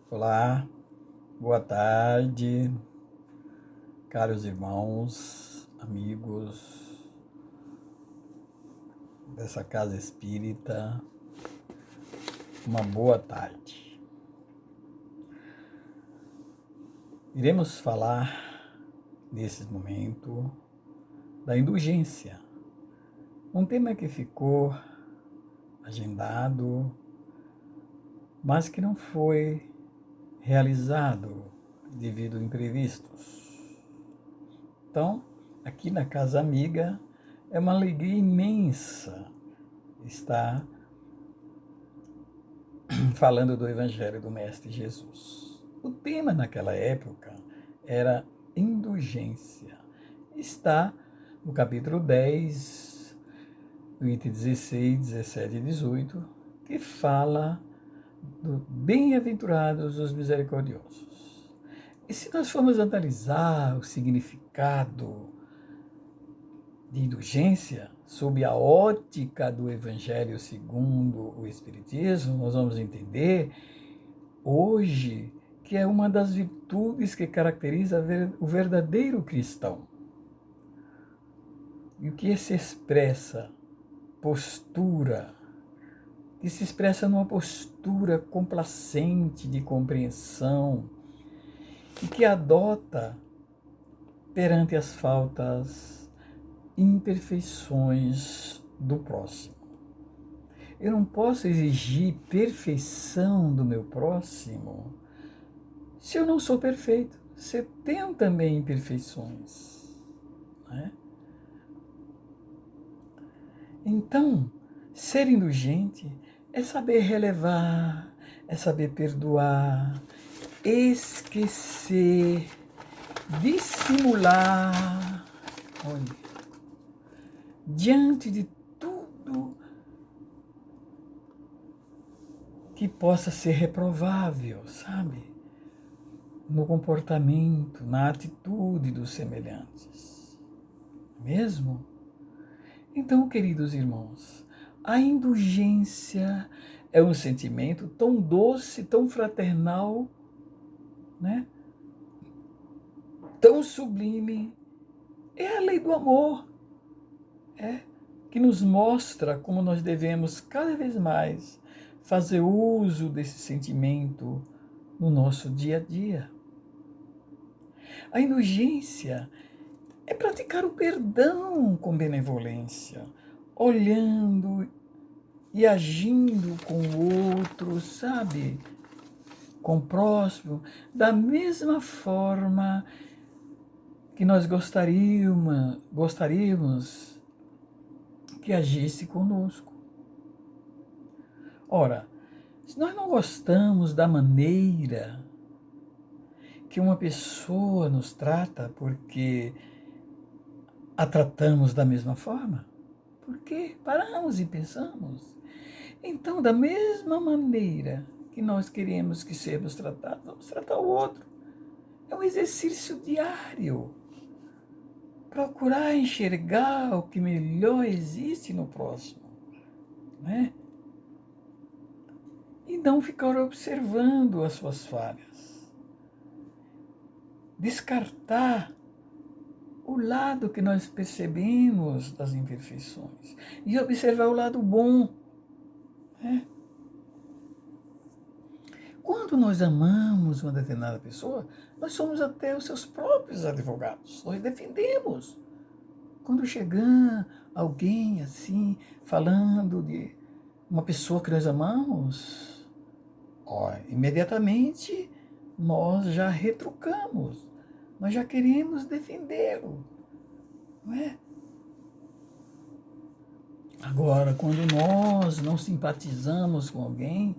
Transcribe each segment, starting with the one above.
Olá, boa tarde, caros irmãos, amigos dessa casa espírita, uma boa tarde. Iremos falar, nesse momento, da indulgência, um tema que ficou agendado, mas que não foi realizado devido a imprevistos. Então, aqui na Casa Amiga, é uma alegria imensa estar falando do Evangelho do Mestre Jesus. O tema naquela época era indulgência. Está no capítulo 10, do item 16, 17 e 18, que fala do bem-aventurados os misericordiosos. E se nós formos analisar o significado de indulgência, sob a ótica do Evangelho segundo o Espiritismo, nós vamos entender hoje que é uma das virtudes que caracteriza o verdadeiro cristão. E o que se expressa? Postura, que se expressa numa postura complacente de compreensão e que adota perante as faltas, imperfeições do próximo. Eu não posso exigir perfeição do meu próximo se eu não sou perfeito. Você tem também imperfeições, né? Então, ser indulgente é saber relevar, é saber perdoar, esquecer, dissimular, olha, diante de tudo que possa ser reprovável, sabe? No comportamento, na atitude dos semelhantes. Mesmo? Então, queridos irmãos, a indulgência é um sentimento tão doce, tão fraternal, né? Tão sublime. É a lei do amor, que nos mostra como nós devemos cada vez mais fazer uso desse sentimento no nosso dia a dia. A indulgência é praticar o perdão com benevolência, olhando e agindo com o outro, sabe? Com o próximo, da mesma forma que nós gostaríamos que agisse conosco. Ora, se nós não gostamos da maneira que uma pessoa nos trata porque a tratamos da mesma forma, por quê? Paramos e pensamos. Então, da mesma maneira que nós queremos que sejamos tratados, vamos tratar o outro. É um exercício diário. Procurar enxergar o que melhor existe no próximo, né? E não ficar observando as suas falhas. Descartar o lado que nós percebemos das imperfeições e observar o lado bom, né? Quando nós amamos uma determinada pessoa, nós somos até os seus próprios advogados. Nós defendemos. Quando chegar alguém assim, falando de uma pessoa que nós amamos, imediatamente nós já retrucamos. Nós já queremos defendê-lo. Não é? Agora, quando nós não simpatizamos com alguém,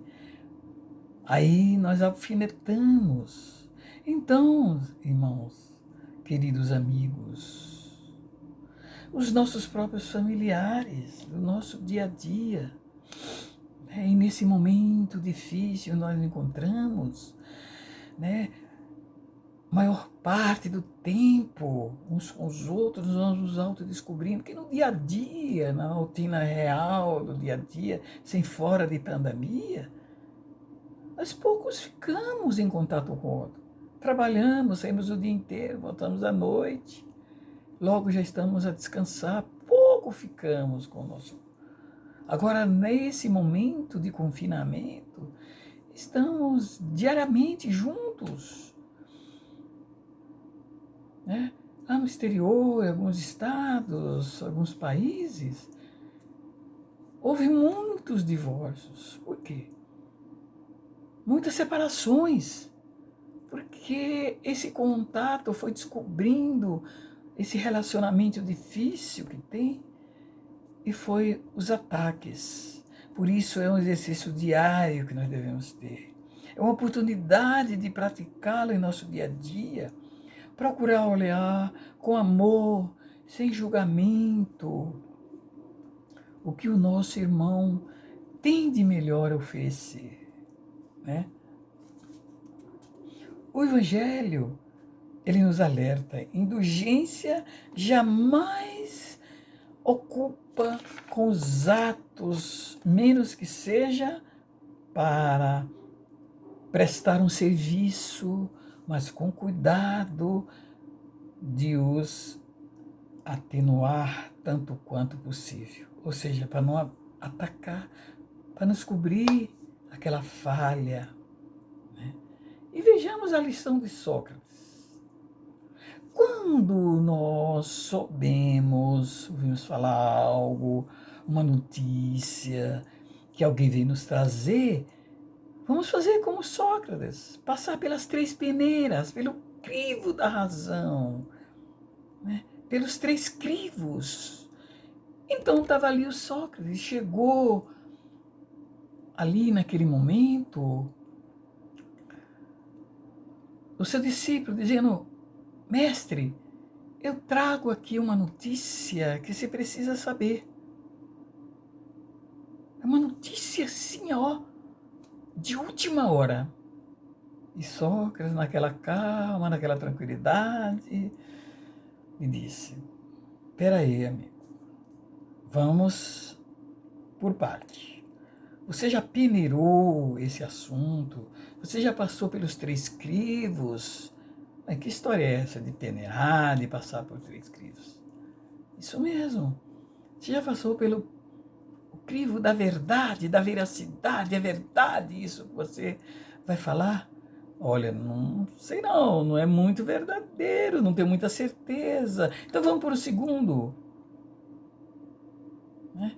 aí nós alfinetamos. Então, irmãos, queridos amigos, os nossos próprios familiares, o nosso dia a dia, e nesse momento difícil nós encontramos, né, maior parte do tempo, uns com os outros, nós nos autodescobrindo, que no dia a dia, na rotina real do dia a dia, sem fora de pandemia, Nós poucos ficamos em contato com o outro. Trabalhamos, saímos o dia inteiro, voltamos à noite. Logo já estamos a descansar. Pouco ficamos com o nosso. Agora, nesse momento de confinamento, estamos diariamente juntos, né? Lá no exterior, em alguns estados, alguns países, houve muitos divórcios. Por quê? Muitas separações. Porque esse contato foi descobrindo esse relacionamento difícil que tem e foi os ataques. Por isso é um exercício diário que nós devemos ter. É uma oportunidade de praticá-lo em nosso dia a dia. Procurar olhar com amor, sem julgamento, o que o nosso irmão tem de melhor a oferecer, né? O Evangelho, ele nos alerta, indulgência jamais ocupa com os atos, menos que seja para prestar um serviço, mas com cuidado de os atenuar tanto quanto possível. Ou seja, para não atacar, para nos cobrir aquela falha. E vejamos a lição de Sócrates. Quando nós ouvimos falar algo, uma notícia que alguém veio nos trazer, vamos fazer como Sócrates, passar pelas 3 peneiras, pelo crivo da razão, né? Pelos 3 crivos. Então estava ali o Sócrates, chegou ali naquele momento, o seu discípulo dizendo: mestre, eu trago aqui uma notícia que você precisa saber. É uma notícia assim, ó, de última hora. E Sócrates, naquela calma, naquela tranquilidade, me disse: peraí, amigo, vamos por parte. Você já peneirou esse assunto? Você já passou pelos 3 crivos? Mas que história é essa de peneirar, de passar por 3 crivos? Isso mesmo. Você já passou pelo crivo da verdade, da veracidade? É verdade isso que você vai falar? Olha, não sei não é muito verdadeiro, não tenho muita certeza. Então vamos para o segundo. Né?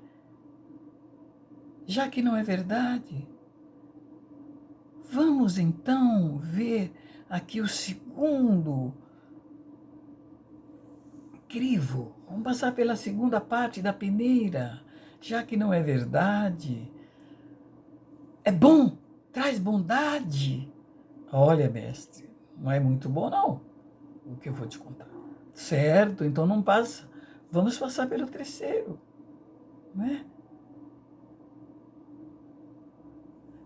Já que não é verdade, vamos então ver aqui o segundo crivo. Vamos passar pela segunda parte da peneira. Já que não é verdade, é bom, traz bondade. Olha, mestre, não é muito bom não, o que eu vou te contar. Certo, então não passa. Vamos passar pelo terceiro, né?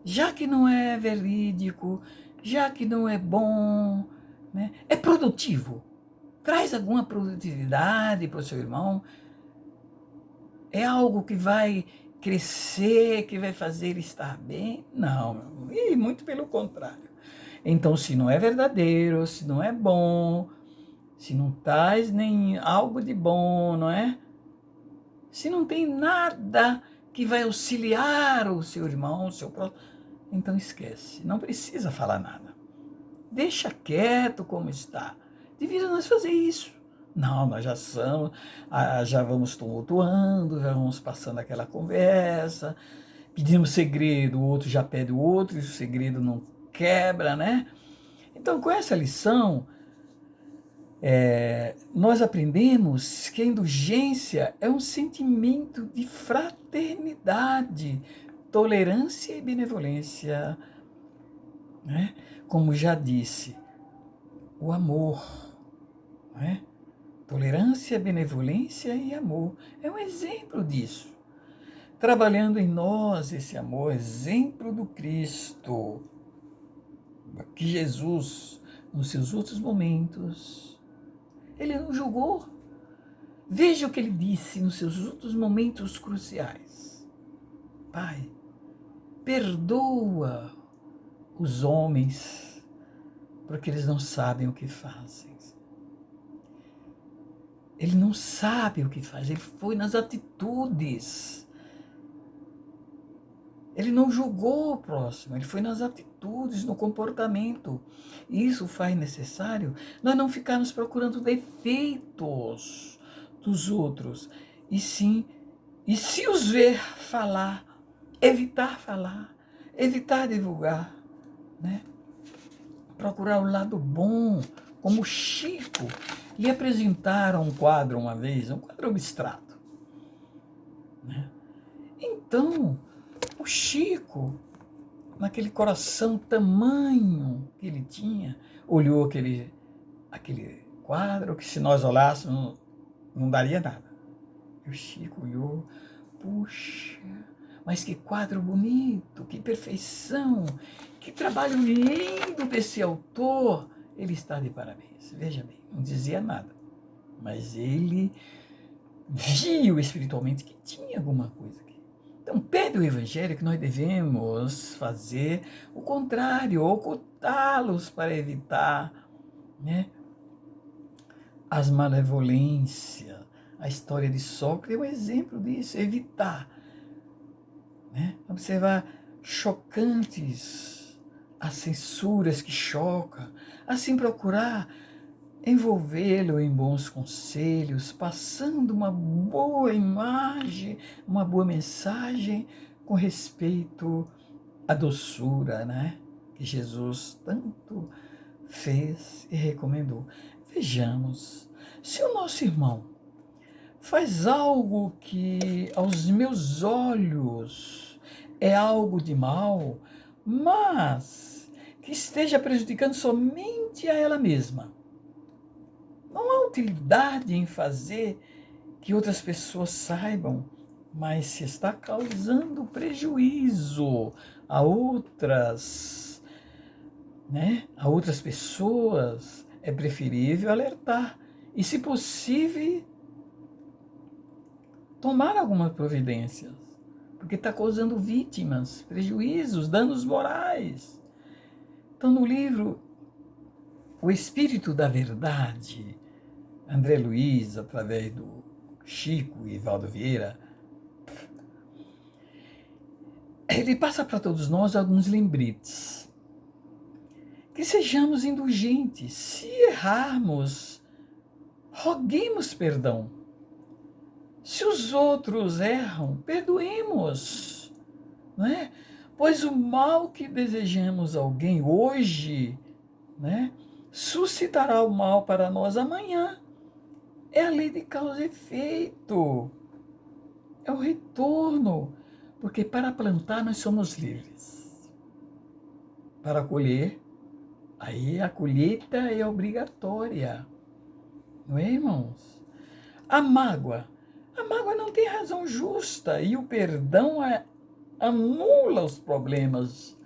Já que não é verídico, já que não é bom, né? É produtivo. Traz alguma produtividade para o seu irmão. É algo que vai crescer, que vai fazer ele estar bem? Não, e muito pelo contrário. Então, se não é verdadeiro, se não é bom, se não traz nem algo de bom, não é? Se não tem nada que vai auxiliar o seu irmão, o seu próximo, então esquece, não precisa falar nada. Deixa quieto como está. Devia nós fazer isso. Não, nós já vamos tumultuando, já vamos passando aquela conversa, pedimos segredo, o outro já pede o outro, e o segredo não quebra, né? Então, com essa lição, nós aprendemos que a indulgência é um sentimento de fraternidade, tolerância e benevolência, né? Como já disse, o amor, né? Tolerância, benevolência e amor. É um exemplo disso. Trabalhando em nós esse amor, exemplo do Cristo, que Jesus, nos seus outros momentos, ele não julgou. Veja o que ele disse nos seus outros momentos cruciais. Pai, perdoa os homens, porque eles não sabem o que fazem. Ele não sabe o que faz, ele foi nas atitudes. Ele não julgou o próximo, ele foi nas atitudes, no comportamento. Isso faz necessário nós não ficarmos procurando defeitos dos outros, e sim, e se os ver falar, evitar divulgar, né? Procurar o lado bom, como Chico. Lhe apresentaram um quadro uma vez, um quadro abstrato, né? Então, o Chico, naquele coração tamanho que ele tinha, olhou aquele quadro que se nós olhássemos não daria nada. E o Chico olhou, puxa, mas que quadro bonito, que perfeição, que trabalho lindo desse autor. Ele está de parabéns, veja bem, não dizia nada, mas ele viu espiritualmente que tinha alguma coisa aqui. Então, pede o evangelho que nós devemos fazer o contrário, ocultá-los para evitar, né, as malevolências. A história de Sócrates é um exemplo disso, evitar, né, observar chocantes, as censuras que chocam, assim procurar envolvê-lo em bons conselhos, passando uma boa imagem, uma boa mensagem com respeito à doçura, né? Que Jesus tanto fez e recomendou. Vejamos, se o nosso irmão faz algo que aos meus olhos é algo de mal, mas que esteja prejudicando somente a ela mesma, não há utilidade em fazer que outras pessoas saibam, mas se está causando prejuízo a outras, né, a outras pessoas, é preferível alertar e, se possível, tomar algumas providências, porque está causando vítimas, prejuízos, danos morais. Então, no livro O Espírito da Verdade, André Luiz, através do Chico e Valdo Vieira, ele passa para todos nós alguns lembretes. Que sejamos indulgentes. Se errarmos, roguemos perdão. Se os outros erram, perdoemos, não é? Pois o mal que desejamos a alguém hoje, né, suscitará o mal para nós amanhã. É a lei de causa e efeito. É o retorno. Porque para plantar nós somos livres. Para colher, aí a colheita é obrigatória. Não é, irmãos? A mágoa não tem razão justa e o perdão anula os problemas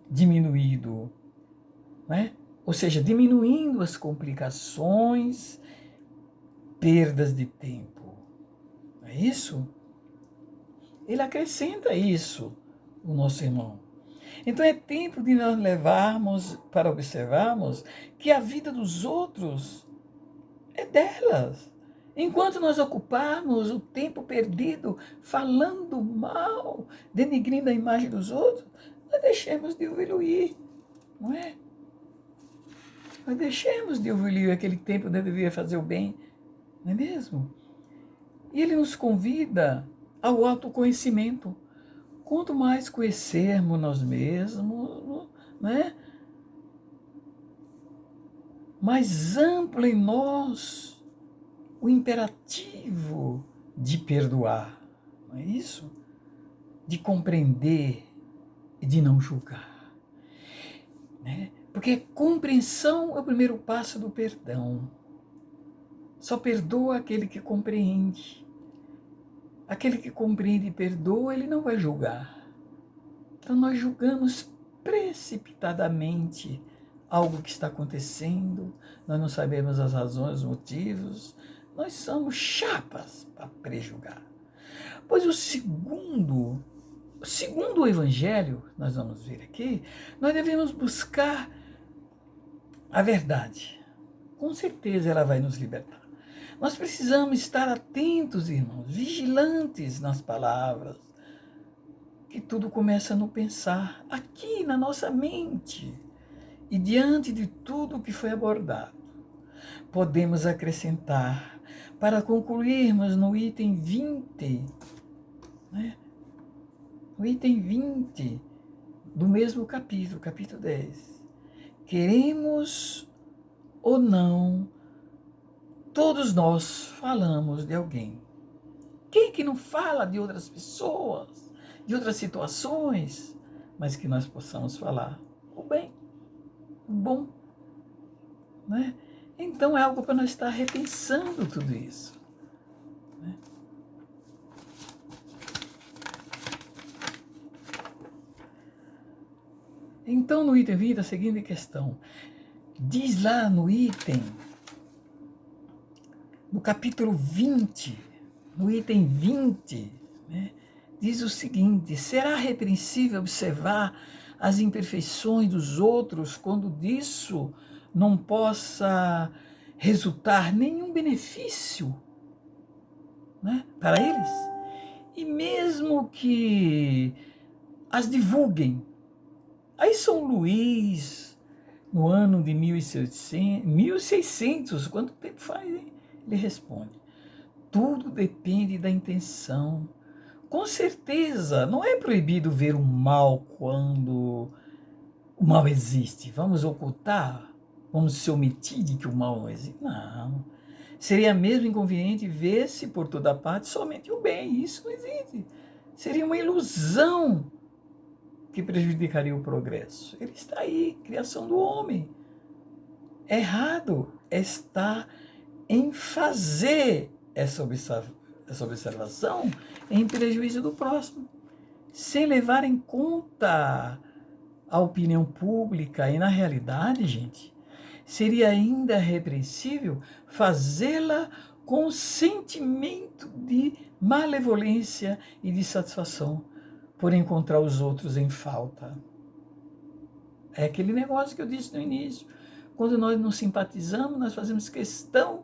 diminuído, né? Ou seja, diminuindo as complicações, perdas de tempo. Não é isso? Ele acrescenta isso, o nosso irmão. Então é tempo de nós levarmos para observarmos que a vida dos outros é delas. Enquanto nós ocuparmos o tempo perdido falando mal, denegrindo a imagem dos outros, nós deixemos de evoluir, não é? Nós deixemos de evoluir aquele tempo onde deveria fazer o bem, não é mesmo? E ele nos convida ao autoconhecimento. Quanto mais conhecermos nós mesmos, né? Mais amplo em nós o imperativo de perdoar, não é isso? De compreender e de não julgar, né? Porque compreensão é o primeiro passo do perdão. Só perdoa aquele que compreende. Aquele que compreende e perdoa, ele não vai julgar. Então nós julgamos precipitadamente algo que está acontecendo, nós não sabemos as razões, os motivos, nós somos chapas para prejulgar. Pois o segundo segundo o Evangelho, nós vamos ver aqui, nós devemos buscar a verdade. Com certeza ela vai nos libertar. Nós precisamos estar atentos, irmãos, vigilantes nas palavras, que tudo começa no pensar, aqui na nossa mente. E diante de tudo que foi abordado, podemos acrescentar, para concluirmos no item 20, né? O item 20 do mesmo capítulo, capítulo 10. Queremos ou não, todos nós falamos de alguém. Quem que não fala de outras pessoas, de outras situações, mas que nós possamos falar o bem, o bom, né? Então é algo para nós estar repensando tudo isso, né? Então, no item 20, a seguinte questão. Diz lá no item, no capítulo 20, no item 20, né, diz o seguinte: será repreensível observar as imperfeições dos outros quando disso não possa resultar nenhum benefício, né, para eles? E mesmo que as divulguem. Aí São Luís, no ano de 1600, quanto tempo faz, hein? Ele responde: tudo depende da intenção. Com certeza, não é proibido ver o mal quando o mal existe. Vamos ocultar? Vamos se omitir de que o mal não existe? Não. Seria mesmo inconveniente ver-se por toda parte somente o bem. Isso não existe. Seria uma ilusão que prejudicaria o progresso. Ele está aí, criação do homem. Errado está em fazer essa observação em prejuízo do próximo, sem levar em conta a opinião pública. E, na realidade, gente, seria ainda repreensível fazê-la com sentimento de malevolência e de satisfação por encontrar os outros em falta. É aquele negócio que eu disse no início. Quando nós não simpatizamos, nós fazemos questão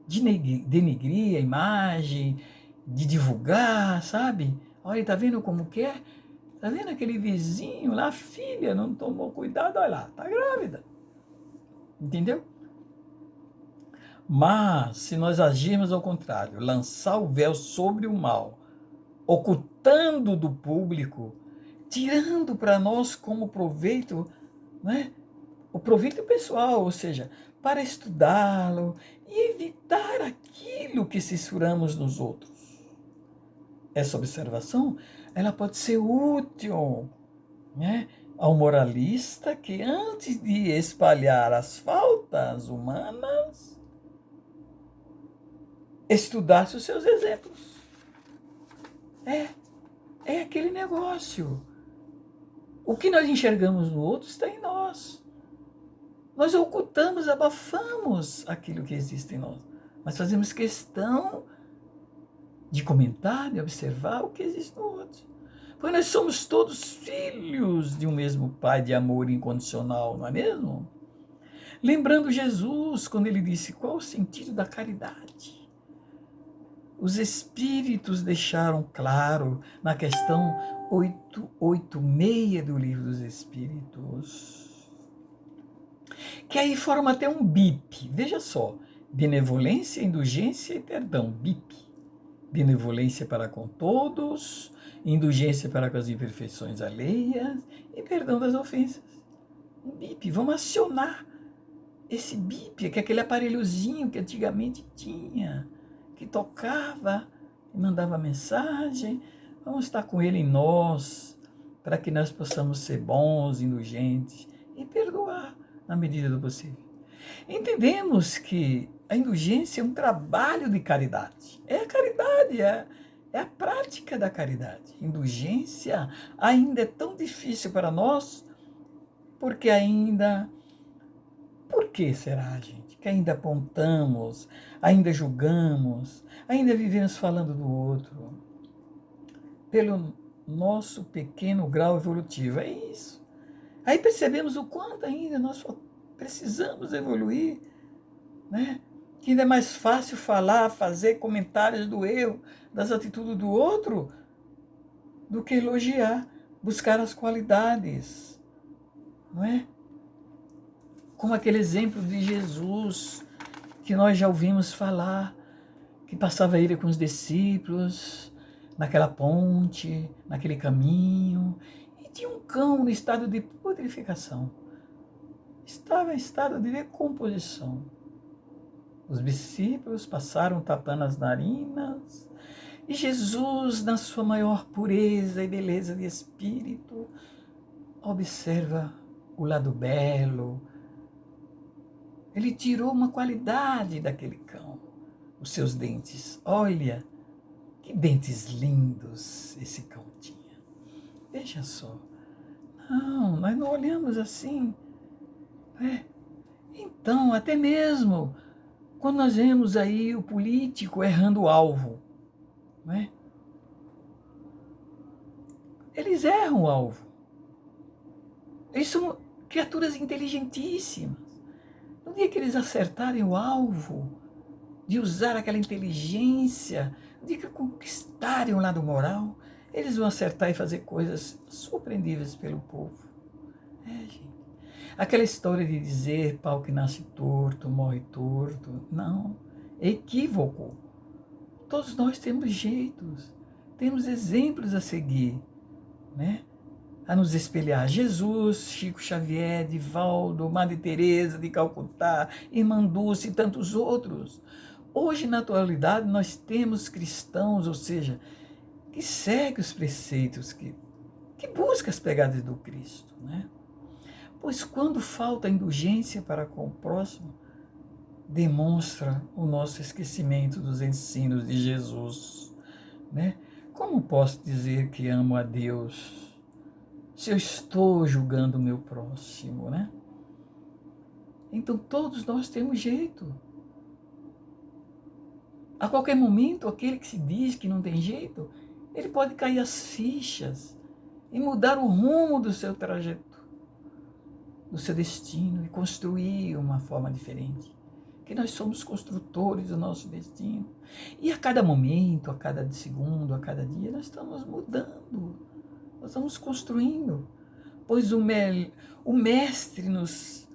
de denegrir a imagem, de divulgar, sabe? Olha, tá vendo como que é? Tá vendo aquele vizinho lá, a filha não tomou cuidado, olha lá, tá grávida. Entendeu? Mas, se nós agirmos ao contrário, lançar o véu sobre o mal, ocultando do público, tirando para nós como proveito, né? O proveito pessoal, ou seja, para estudá-lo e evitar aquilo que censuramos nos outros. Essa observação, ela pode ser útil, né, ao moralista que, antes de espalhar as faltas humanas, estudasse os seus exemplos. É aquele negócio. O que nós enxergamos no outro está em nós. Nós ocultamos, abafamos aquilo que existe em nós. Mas fazemos questão de comentar, de observar o que existe no outro. Pois nós somos todos filhos de um mesmo Pai de amor incondicional, não é mesmo? Lembrando Jesus, quando ele disse: qual o sentido da caridade? Os Espíritos deixaram claro na questão 886 do Livro dos Espíritos, que aí forma até um BIP. Veja só: benevolência, indulgência e perdão, BIP. Benevolência para com todos, indulgência para com as imperfeições alheias e perdão das ofensas. Um BIP. Vamos acionar esse BIP, que é aquele aparelhozinho que antigamente tinha, que tocava e mandava mensagem. Vamos estar com ele em nós, para que nós possamos ser bons, indulgentes e perdoar na medida do possível. Entendemos que a indulgência é um trabalho de caridade. É a caridade, é a prática da caridade. Indulgência ainda é tão difícil para nós, porque ainda... Por que será, gente? Que ainda apontamos, ainda julgamos, ainda vivemos falando do outro. Pelo nosso pequeno grau evolutivo. É isso. Aí percebemos o quanto ainda nós precisamos evoluir, né? Que ainda é mais fácil falar, fazer comentários do erro, das atitudes do outro, do que elogiar, buscar as qualidades, não é? Como aquele exemplo de Jesus, que nós já ouvimos falar, que passava ele com os discípulos, naquela ponte, naquele caminho, e tinha um cão no estado de putrefação, estava em estado de decomposição. Os discípulos passaram tapando as narinas, e Jesus, na sua maior pureza e beleza de espírito, observa o lado belo. Ele tirou uma qualidade daquele cão, os seus dentes. Olha, que dentes lindos esse cão tinha. Veja só. Não, nós não olhamos assim. Então, até mesmo quando nós vemos aí o político errando o alvo, não é? Eles erram o alvo. Eles são criaturas inteligentíssimas. No dia que eles acertarem o alvo, de usar aquela inteligência, de conquistarem o lado moral, eles vão acertar e fazer coisas surpreendíveis pelo povo. Gente. Aquela história de dizer pau que nasce torto, morre torto, não, é equívoco. Todos nós temos jeitos, temos exemplos a seguir, né? A nos espelhar. Jesus, Chico Xavier, Divaldo, Madre Teresa de Calcutá, Irmã Dulce e tantos outros. Hoje, na atualidade, nós temos cristãos, ou seja, que seguem os preceitos, que buscam as pegadas do Cristo, né? Pois quando falta indulgência para com o próximo, demonstra o nosso esquecimento dos ensinos de Jesus, né? Como posso dizer que amo a Deus se eu estou julgando o meu próximo, né? Então todos nós temos jeito. A qualquer momento, aquele que se diz que não tem jeito, ele pode cair as fichas e mudar o rumo do seu trajeto, do seu destino, e construir uma forma diferente. Que nós somos construtores do nosso destino. E a cada momento, a cada segundo, a cada dia, nós estamos mudando, nós estamos construindo. Pois o Mestre nos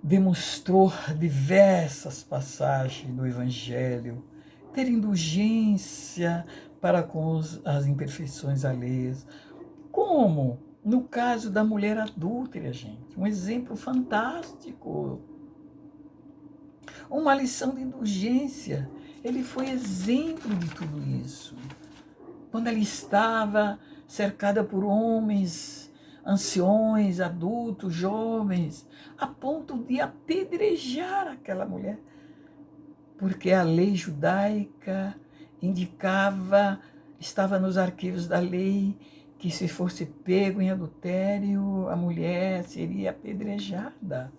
demonstrou diversas passagens do Evangelho, ter indulgência para com as imperfeições alheias, como no caso da mulher adúltera, gente, um exemplo fantástico, uma lição de indulgência. Ele foi exemplo de tudo isso. Quando ela estava cercada por homens, anciões, adultos, jovens, a ponto de apedrejar aquela mulher, porque a lei judaica indicava, estava nos arquivos da lei, que se fosse pego em adultério, a mulher seria apedrejada.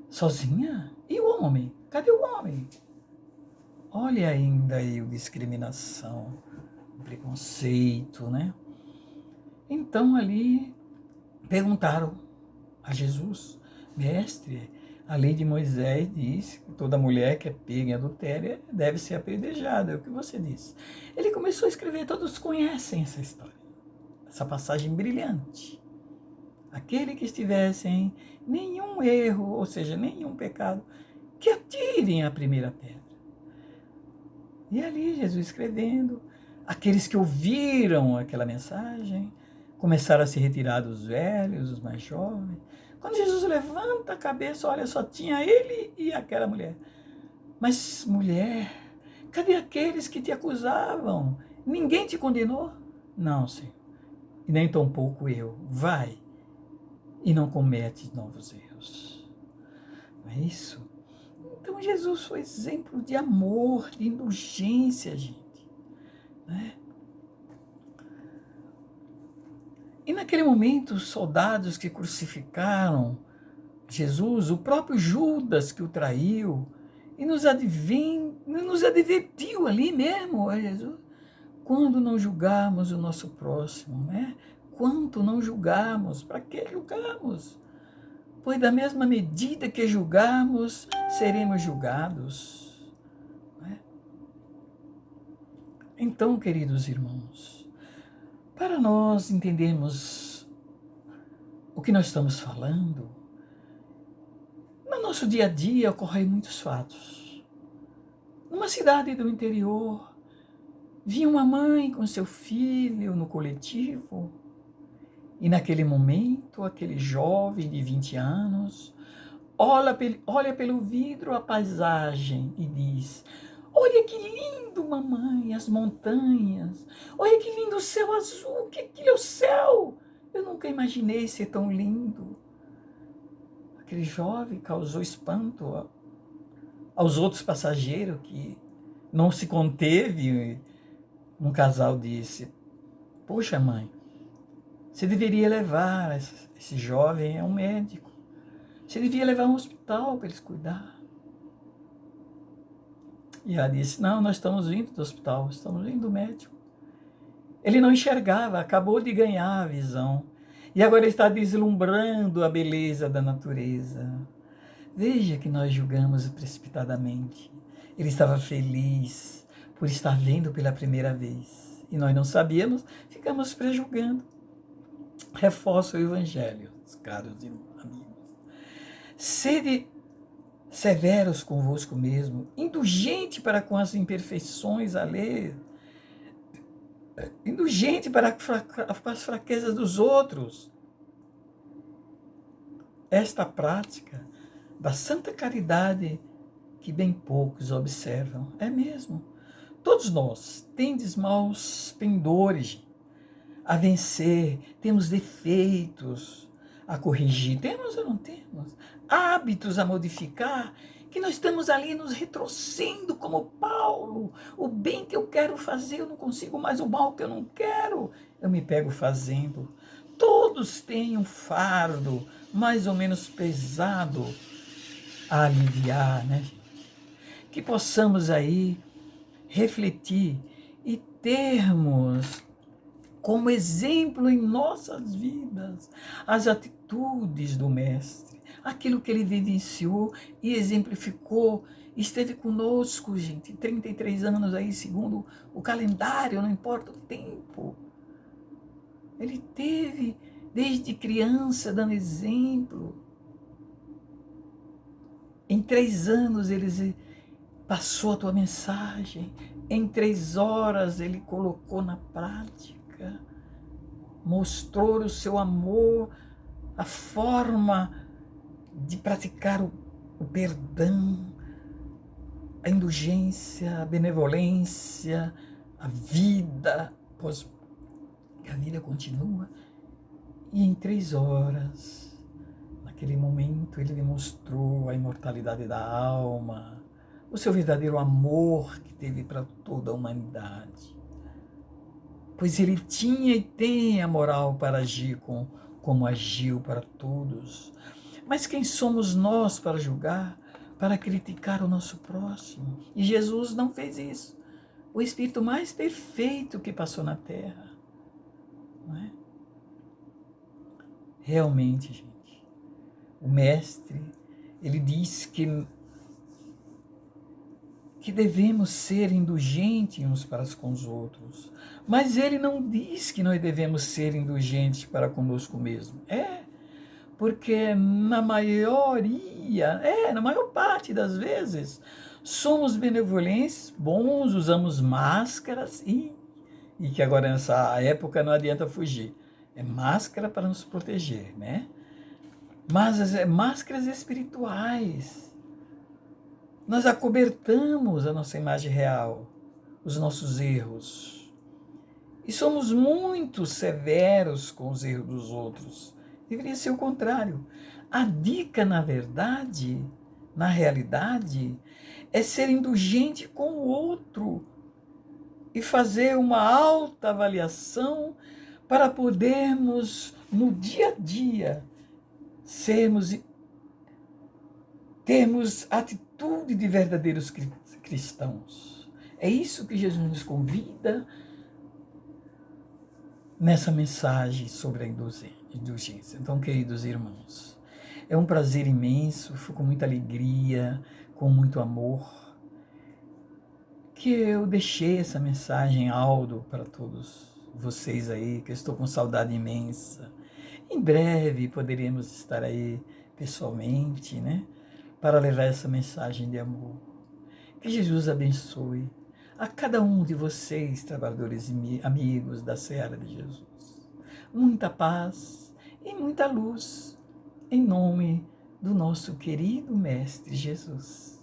Sozinha? E o homem? Cadê o homem? Olha ainda aí a discriminação, o preconceito, né? Então ali perguntaram a Jesus: Mestre, a lei de Moisés diz que toda mulher que é pega em adultério deve ser apedrejada. É o que você diz. Ele começou a escrever, todos conhecem essa história, essa passagem brilhante. Aquele que estiver sem nenhum erro, ou seja, nenhum pecado, que atirem a primeira pedra. E ali Jesus escrevendo, aqueles que ouviram aquela mensagem começaram a se retirar dos velhos, os mais jovens. Quando Jesus levanta a cabeça, olha, só tinha ele e aquela mulher. Mas mulher, cadê aqueles que te acusavam? Ninguém te condenou? Não, Senhor, e nem tampouco eu. Vai e não comete novos erros. Não é isso? Então Jesus foi exemplo de amor, de indulgência, gente, né? E naquele momento, os soldados que crucificaram Jesus, o próprio Judas que o traiu, e nos advertiu ali mesmo, ó Jesus, Quando não julgarmos o nosso próximo, né? Quanto não julgarmos? Para que julgarmos? Pois da mesma medida que julgarmos, seremos julgados. Né? Então, queridos irmãos, para nós entendermos o que nós estamos falando, no nosso dia a dia ocorrem muitos fatos. Numa cidade do interior, vi uma mãe com seu filho no coletivo, e naquele momento, aquele jovem de 20 anos olha pelo vidro a paisagem e diz: olha que lindo, mamãe, as montanhas. Olha que lindo o céu azul, que aquilo é o céu. Eu nunca imaginei ser tão lindo. Aquele jovem causou espanto aos outros passageiros que não se conteve. Um casal disse: poxa, mãe, você deveria levar esse jovem a um médico. Você devia levar a um hospital para eles cuidar. E ela disse: não, nós estamos vindo do hospital, estamos vindo do médico. Ele não enxergava, acabou de ganhar a visão. E agora ele está deslumbrando a beleza da natureza. Veja que nós julgamos precipitadamente. Ele estava feliz por estar vendo pela primeira vez. E nós não sabíamos, ficamos prejulgando. Reforça o Evangelho, caros amigos. Sede severos convosco mesmo, indulgente para com as imperfeições alheias, indulgente para com as fraquezas dos outros. Esta prática da santa caridade que bem poucos observam. É mesmo. Todos nós tendes maus pendores a vencer, temos defeitos a corrigir, temos ou não temos? Hábitos a modificar, que nós estamos ali nos retrocedendo como Paulo. O bem que eu quero fazer, eu não consigo, mas o mal que eu não quero, eu me pego fazendo. Todos têm um fardo mais ou menos pesado a aliviar, né? Que possamos aí refletir e termos como exemplo em nossas vidas as atitudes do Mestre, aquilo que ele vivenciou e exemplificou, esteve conosco, gente, 33 anos aí, segundo o calendário, não importa o tempo. Ele teve, desde criança, dando exemplo. Em 3 anos ele passou a tua mensagem, em 3 horas ele colocou na prática. Mostrou o seu amor, a forma de praticar o perdão, a indulgência, a benevolência, a vida, pois a vida continua. E em 3 horas, naquele momento, ele demonstrou a imortalidade da alma, o seu verdadeiro amor que teve para toda a humanidade. Pois ele tinha e tem a moral para agir como agiu para todos. Mas quem somos nós para julgar, para criticar o nosso próximo? E Jesus não fez isso. O Espírito mais perfeito que passou na Terra. Não é? Realmente, gente, o Mestre, ele diz que devemos ser indulgentes uns para com os outros. Mas ele não diz que nós devemos ser indulgentes para conosco mesmo. Porque na maior parte das vezes, somos benevolentes, bons, usamos máscaras e que agora nessa época não adianta fugir. É máscara para nos proteger, né? Mas máscaras espirituais. Nós acobertamos a nossa imagem real, os nossos erros. E somos muito severos com os erros dos outros. Deveria ser o contrário. A dica, na verdade, na realidade, é ser indulgente com o outro e fazer uma alta avaliação para podermos, no dia a dia, termos atitude de verdadeiros cristãos. É isso que Jesus nos convida nessa mensagem sobre a indulgência. Então, queridos irmãos, é um prazer imenso, foi com muita alegria, com muito amor, que eu deixei essa mensagem áudio para todos vocês aí, que eu estou com saudade imensa. Em breve poderíamos estar aí pessoalmente, né? Para levar essa mensagem de amor. Que Jesus abençoe a cada um de vocês, trabalhadores e amigos da Seara de Jesus. Muita paz e muita luz, em nome do nosso querido Mestre Jesus.